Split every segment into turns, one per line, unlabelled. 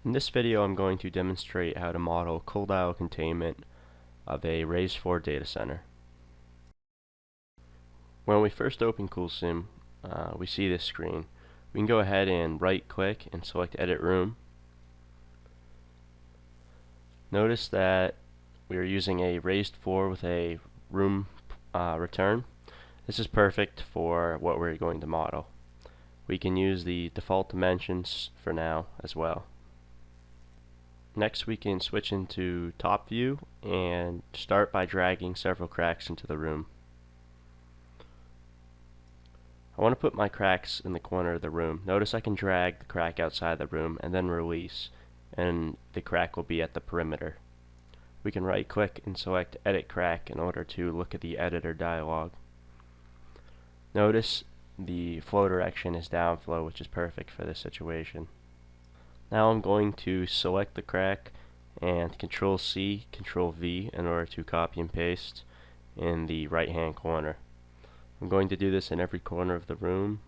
In this video I'm going to demonstrate how to model cold aisle containment of a raised floor data center. When we first open CoolSim, we see this screen. We can go ahead and right click and select Edit Room. Notice that we are using a raised floor with a room return. This is perfect for what we're going to model. We can use the default dimensions for now as well. Next we can switch into top view and start by dragging several cracks into the room. I want to put my cracks in the corner of the room. Notice I can drag the crack outside the room and then release, and the crack will be at the perimeter. We can right click and select Edit Crack in order to look at the editor dialog. Notice the flow direction is downflow, which is perfect for this situation. Now I'm going to select the crack and Control C, Control V in order to copy and paste in the right hand corner. I'm going to do this in every corner of the room.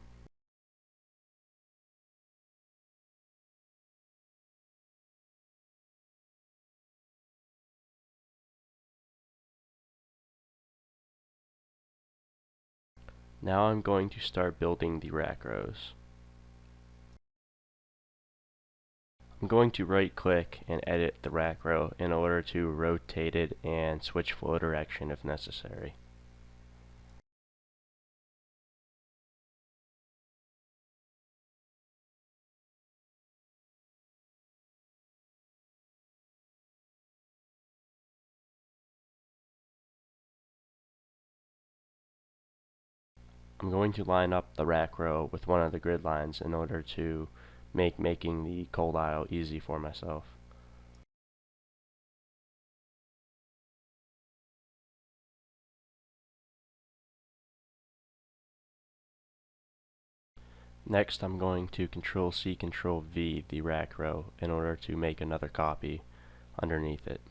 Now I'm going to start building the rack rows. I'm going to right click and edit the rack row in order to rotate it and switch flow direction if necessary. I'm going to line up the rack row with one of the grid lines in order to make making the cold aisle easy for myself. Next I'm going to Control C, Control V the rack row in order to make another copy underneath it.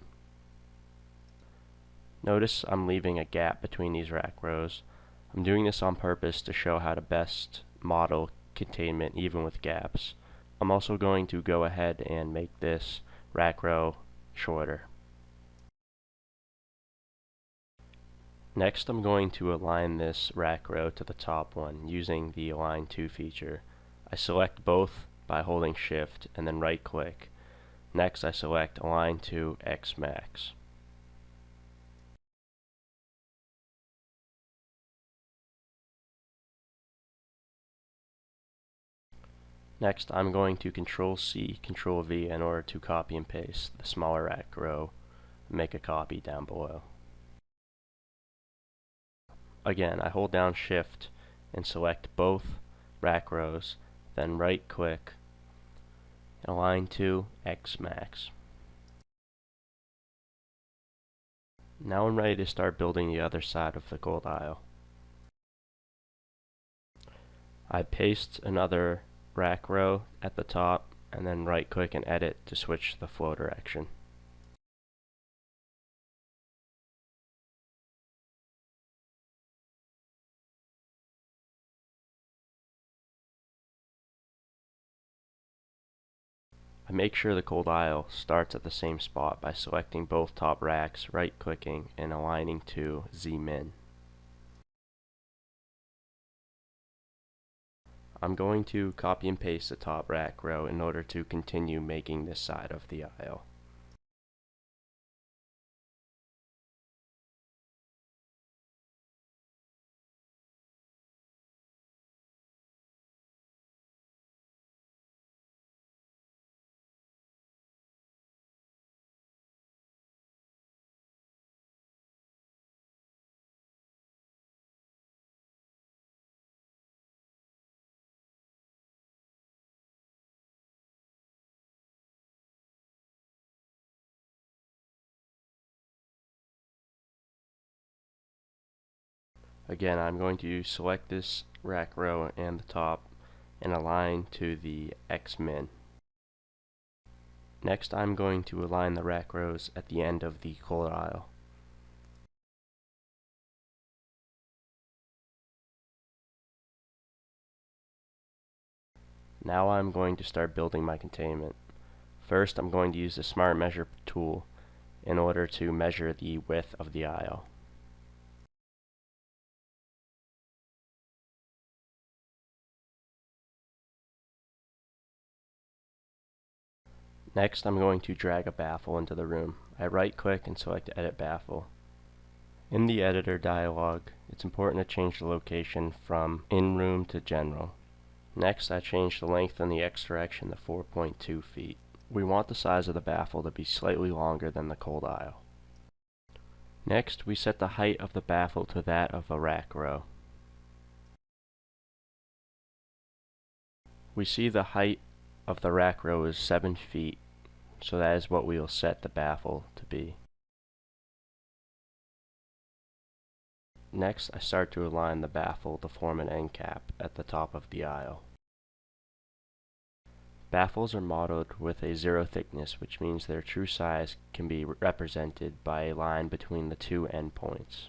Notice I'm leaving a gap between these rack rows. I'm doing this on purpose to show how to best model containment even with gaps. I'm also going to go ahead and make this rack row shorter. Next I'm going to align this rack row to the top one using the Align To feature. I select both by holding Shift and then right click. Next I select Align To X Max. Next I'm going to Control C, Control V in order to copy and paste the smaller rack row and make a copy down below. Again, I hold down Shift and select both rack rows, then right click, Align To X Max. Now I'm ready to start building the other side of the cold aisle. I paste another rack row at the top and then right click and edit to switch the flow direction. I make sure the cold aisle starts at the same spot by selecting both top racks, right clicking and aligning to Z-min. I'm going to copy and paste the top rack row in order to continue making this side of the aisle. Again, I'm going to select this rack row and the top and align to the X-min. Next, I'm going to align the rack rows at the end of the cold aisle. Now I'm going to start building my containment. First, I'm going to use the Smart Measure tool in order to measure the width of the aisle. Next, I'm going to drag a baffle into the room. I right-click and select Edit Baffle. In the Editor dialog, it's important to change the location from In Room to General. Next, I change the length in the X direction to 4.2 feet. We want the size of the baffle to be slightly longer than the cold aisle. Next, we set the height of the baffle to that of a rack row. We see the height of the rack row is 7 feet, so that is what we will set the baffle to be. Next, I start to align the baffle to form an end cap at the top of the aisle. Baffles are modeled with a zero thickness, which means their true size can be represented by a line between the two endpoints.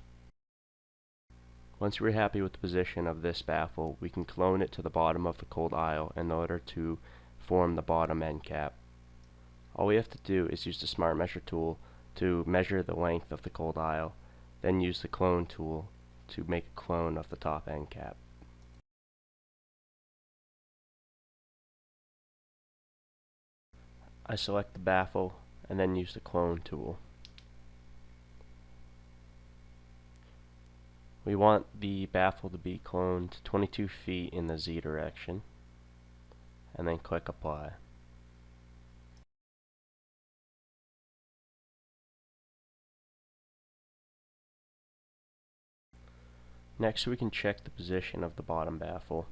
Once we're happy with the position of this baffle, we can clone it to the bottom of the cold aisle in order to form the bottom end cap. All we have to do is use the Smart Measure tool to measure the length of the cold aisle, then use the Clone tool to make a clone of the top end cap. I select the baffle and then use the Clone tool. We want the baffle to be cloned 22 feet in the Z direction, and then click Apply. Next, we can check the position of the bottom baffle.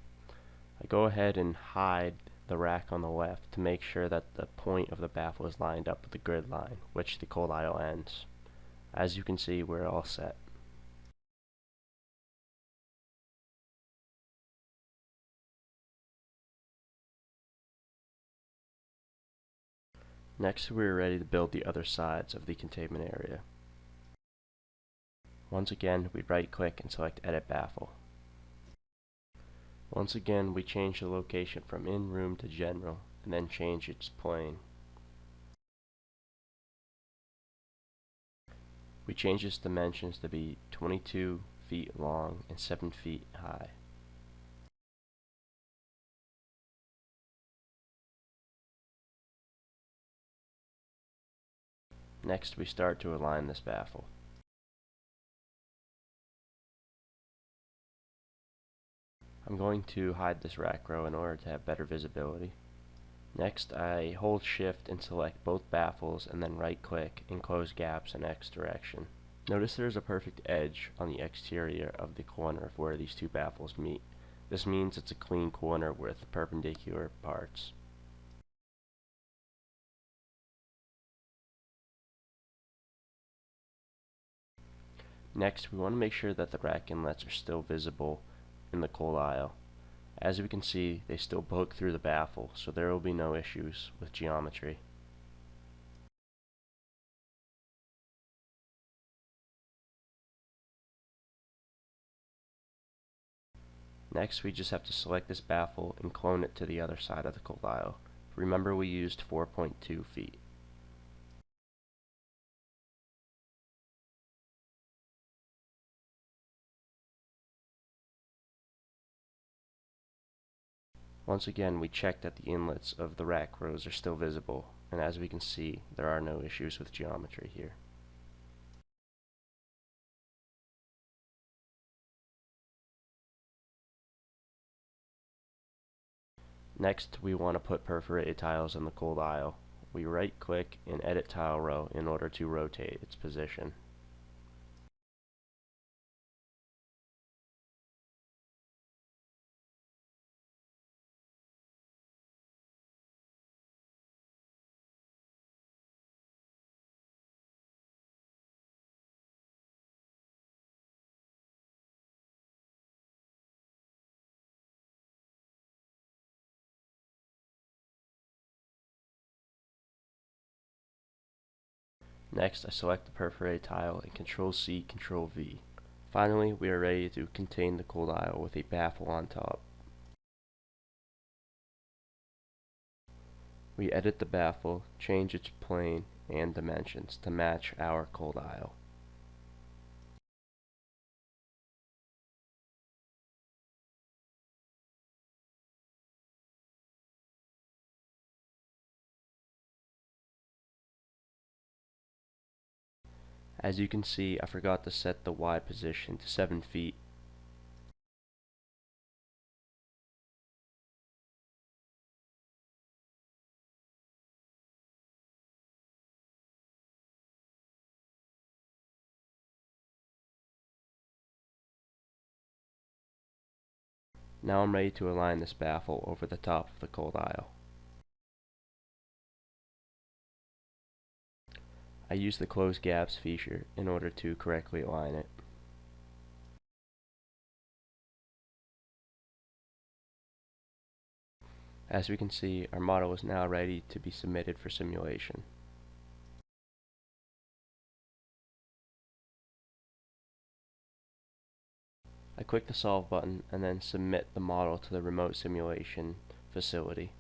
I go ahead and hide the rack on the left to make sure that the point of the baffle is lined up with the grid line, which the cold aisle ends. As you can see, we're all set. Next, we are ready to build the other sides of the containment area. Once again, we right-click and select Edit Baffle. Once again, we change the location from In Room to General, and then change its plane. We change its dimensions to be 22 feet long and 7 feet high. Next, we start to align this baffle. I'm going to hide this rack row in order to have better visibility. Next, I hold Shift and select both baffles and then right-click and close gaps in X direction. Notice there is a perfect edge on the exterior of the corner of where these two baffles meet. This means it's a clean corner with perpendicular parts. Next, we want to make sure that the rack inlets are still visible in the cold aisle. As we can see, they still poke through the baffle, so there will be no issues with geometry. Next, we just have to select this baffle and clone it to the other side of the cold aisle. Remember, we used 4.2 feet. Once again, we check that the inlets of the rack rows are still visible, and as we can see, there are no issues with geometry here. Next, we want to put perforated tiles in the cold aisle. We right-click and edit tile row in order to rotate its position. Next, I select the perforated tile and Ctrl-C, Ctrl-V. Finally, we are ready to contain the cold aisle with a baffle on top. We edit the baffle, change its plane and dimensions to match our cold aisle. As you can see, I forgot to set the Y position to 7 feet. Now I'm ready to align this baffle over the top of the cold aisle. I use the close gaps feature in order to correctly align it. As we can see, our model is now ready to be submitted for simulation. I click the Solve button and then submit the model to the remote simulation facility.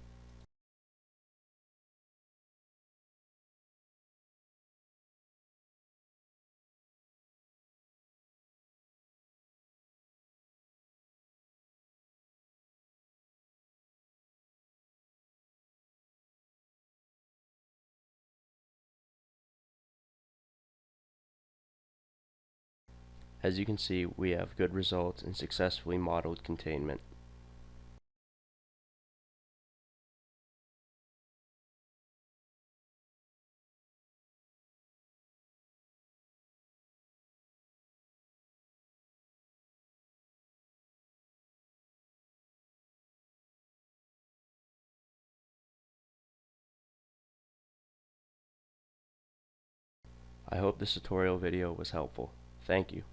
As you can see, we have good results in successfully modeled containment. I hope this tutorial video was helpful. Thank you.